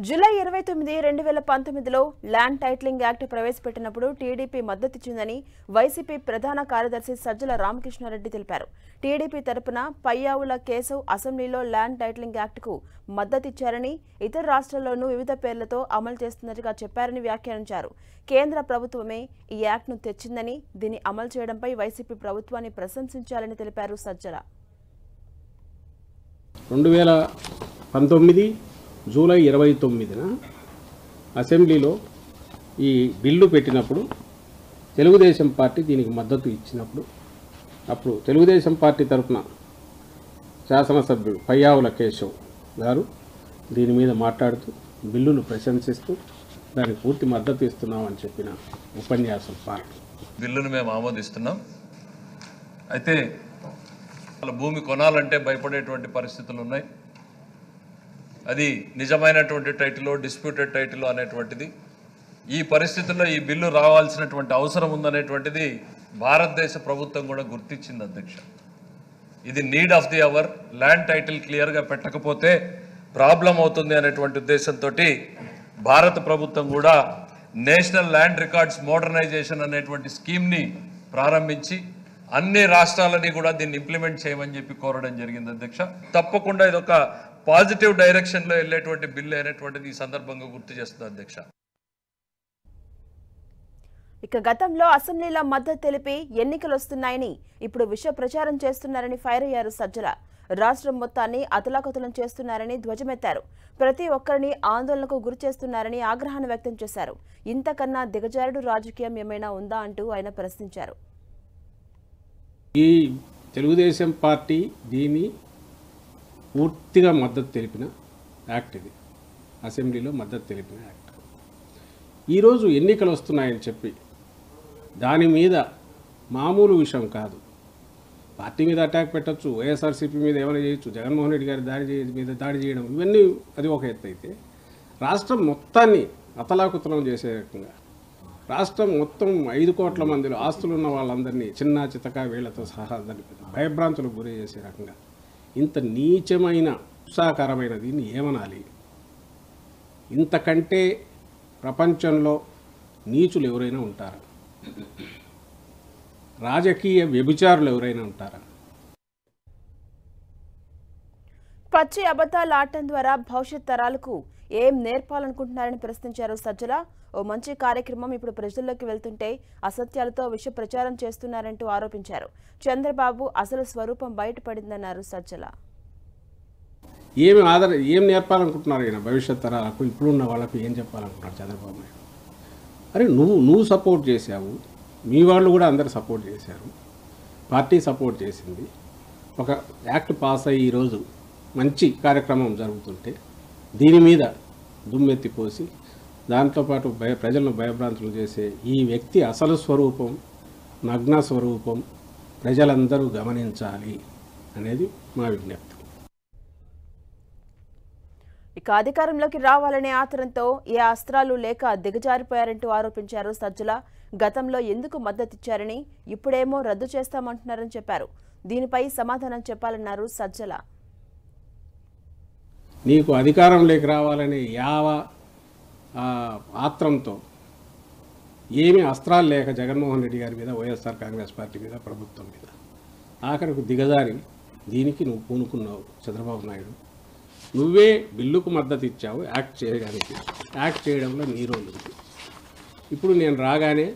July 29, 2019లో land titling act ప్రవేశపెట్టినప్పుడు TDP మద్దతిచ్చిందని వైసీపీ ప్రధాన కార్యదర్శి సజ్జల రామకృష్ణారెడ్డి తెలిపారు. టీడీపీ తరపున పయ్యావుల కేశవ్ అసెంబ్లీలో ల్యాండ్ టైటిలింగ్ యాక్ట్కు మద్దతిచ్చారని, ఇతర రాష్ట్రాల్లోనూ వివిధ పేర్లతో అమలు చేస్తున్నట్టుగా చెప్పారని వ్యాఖ్యానించారు. కేంద్ర ప్రభుత్వమే ఈ యాక్ట్ను తెచ్చిందని, దీన్ని అమలు చేయడంపై వైసీపీ ప్రభుత్వాన్ని ప్రశంసించాలని తెలిపారు సజ్జల. 2019 జూలై 29న అసెంబ్లీలో ఈ బిల్లు పెట్టినప్పుడు తెలుగుదేశం పార్టీ దీనికి మద్దతు ఇచ్చినప్పుడు అప్పుడు తెలుగుదేశం పార్టీ తరఫున శాసనసభ్యుడు పయ్యావుల కేశవ్ గారు దీని మీద మాట్లాడుతూ బిల్లును ప్రశంసిస్తూ దానికి పూర్తి మద్దతు ఇస్తున్నామని చెప్పిన ఉపన్యాసం పార్టీ బిల్లును మేము ఆమోదిస్తున్నాం. అయితే వాళ్ళ భూమి కొనాలంటే భయపడేటువంటి పరిస్థితులు ఉన్నాయి. అది నిజమైనటువంటి టైటిల్, డిస్ప్యూటెడ్ టైటిల్ అనేటువంటిది ఈ పరిస్థితుల్లో ఈ బిల్లు రావాల్సినటువంటి అవసరం ఉందనేటువంటిది భారతదేశ ప్రభుత్వం కూడా గుర్తించింది అధ్యక్ష. ఇది need of the hour. Land title క్లియర్గా పెట్టకపోతే ప్రాబ్లం అవుతుంది అనేటువంటి ఉద్దేశంతో భారత ప్రభుత్వం కూడా నేషనల్ ల్యాండ్ రికార్డ్స్ మోడర్నైజేషన్ అనేటువంటి స్కీమ్ని ప్రారంభించి అన్ని రాష్ట్రాలని కూడా దీన్ని ఇంప్లిమెంట్ చేయమని చెప్పి కోరడం జరిగింది అధ్యక్ష. తప్పకుండా ఇది ఒక పాజిటివ్ డైరెక్షన్లో వెళ్ళేటువంటి బిల్లు అనేటువంటిది ఈ సందర్భంగా గుర్తు చేస్తుంది అధ్యక్ష. ఇక గతంలో అసెంబ్లీలో మద్దతు తెలిపి ఎన్నికలు వస్తున్నాయని ఇప్పుడు విష ప్రచారం చేస్తున్నారని ఫైర్ అయ్యారు సజ్జల. రాష్ట్రం మొత్తాన్ని అతలాకుతలం చేస్తున్నారని ధ్వజమెత్తారు. ప్రతి ఒక్కరిని ఆందోళనకు గురి చేస్తున్నారని ఆగ్రహాన్ని వ్యక్తం చేశారు. ఇంతకన్నా దిగజారుడు రాజకీయం ఏమైనా ఉందా అంటూ ఆయన ప్రశ్నించారు. ఈ తెలుగుదేశం పార్టీ దీన్ని పూర్తిగా మద్దతు తెలిపిన యాక్ట్, ఇది అసెంబ్లీలో మద్దతు తెలిపిన యాక్ట్. ఈరోజు ఎన్నికలు వస్తున్నాయని చెప్పి దాని మీద మామూలు విషయం కాదు, పార్టీ మీద అటాక్ పెట్టచ్చు, వైఎస్ఆర్సీపీ మీద ఏమైనా చేయొచ్చు, జగన్మోహన్ రెడ్డి గారి దాడి చేయడం, ఇవన్నీ అది ఒక ఎత్తు అయితే రాష్ట్రం మొత్తాన్ని అతలాకుతలం చేసే రకంగా, రాష్ట్రం మొత్తం 5 కోట్ల మందిలో ఆస్తులున్న వాళ్ళందరినీ చిన్న చితక వీళ్లతో సహా భయభ్రాంతులకు గురి చేసే రకంగా ఇంత నీచమైన ఉత్సాహకరమైన దీన్ని ఏమనాలి? ఇంతకంటే ప్రపంచంలో నీచులు ఎవరైనా ఉంటారా? రాజకీయ వ్యభిచారులు ఎవరైనా ఉంటారా? పచ్చి అబద్ధాలు ఆడటం ద్వారా భవిష్యత్ తరాలకు ఏం నేర్పాలనుకుంటున్నారని ప్రశ్నించారు సజ్జల. ఓ మంచి కార్యక్రమం ఇప్పుడు ప్రజల్లోకి వెళ్తుంటే అసత్యాలతో విష ప్రచారం చేస్తున్నారంటూ ఆరోపించారు. చంద్రబాబు అసలు స్వరూపం బయటపడిందన్నారు సజ్జల. ఏం నేర్పాలనుకుంటున్నారు ఈయన భవిష్యత్ తరాలకు? ఇప్పుడున్న వాళ్ళకు ఏం చెప్పాలనుకుంటున్నారు చంద్రబాబు నాయుడు? అరే నువ్వు సపోర్ట్ చేశావు, మీ వాళ్ళు కూడా అందరు సపోర్ట్ చేశారు, పార్టీ సపోర్ట్ చేసింది, ఒక యాక్ట్ పాస్ అయ్యి ఈరోజు మంచి కార్యక్రమం జరుగుతుంటే దీని మీద దుమ్మెత్తిపోసి దాంతోపాటు ప్రజలను భయభ్రాంతులు చేసే ఈ వ్యక్తి అసలు స్వరూపం, నగ్న స్వరూపం ప్రజలందరూ గమనించాలి అనేది మా విజ్ఞప్తి. ఇక అధికారంలోకి రావాలనే ఆతరంతో ఏ అస్త్రాలు లేక దిగజారిపోయారంటూ ఆరోపించారు సజ్జల. గతంలో ఎందుకు మద్దతిచ్చారని, ఇప్పుడేమో రద్దు చేస్తామంటున్నారని చెప్పారు. దీనిపై సమాధానం చెప్పాలన్నారు సజ్జల. నీకు అధికారంలోకి రావాలనే ఆత్రంతో ఏమీ అస్త్రాలు లేక జగన్మోహన్ రెడ్డి గారి మీద, వైఎస్ఆర్ కాంగ్రెస్ పార్టీ మీద, ప్రభుత్వం మీద ఆఖరికి దిగజారి దీనికి నువ్వు పూనుకున్నావు చంద్రబాబు నాయుడు. నువ్వే బిల్లుకు మద్దతు ఇచ్చావు యాక్ట్ చేయడానికి, యాక్ట్ చేయడంలో నీ రోల్ ఉంది. ఇప్పుడు నేను రాగానే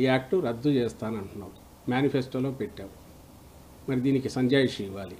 ఈ యాక్టు రద్దు చేస్తానంటున్నావు, మేనిఫెస్టోలో పెట్టావు. మరి దీనికి సంజాయిషి ఇవ్వాలి.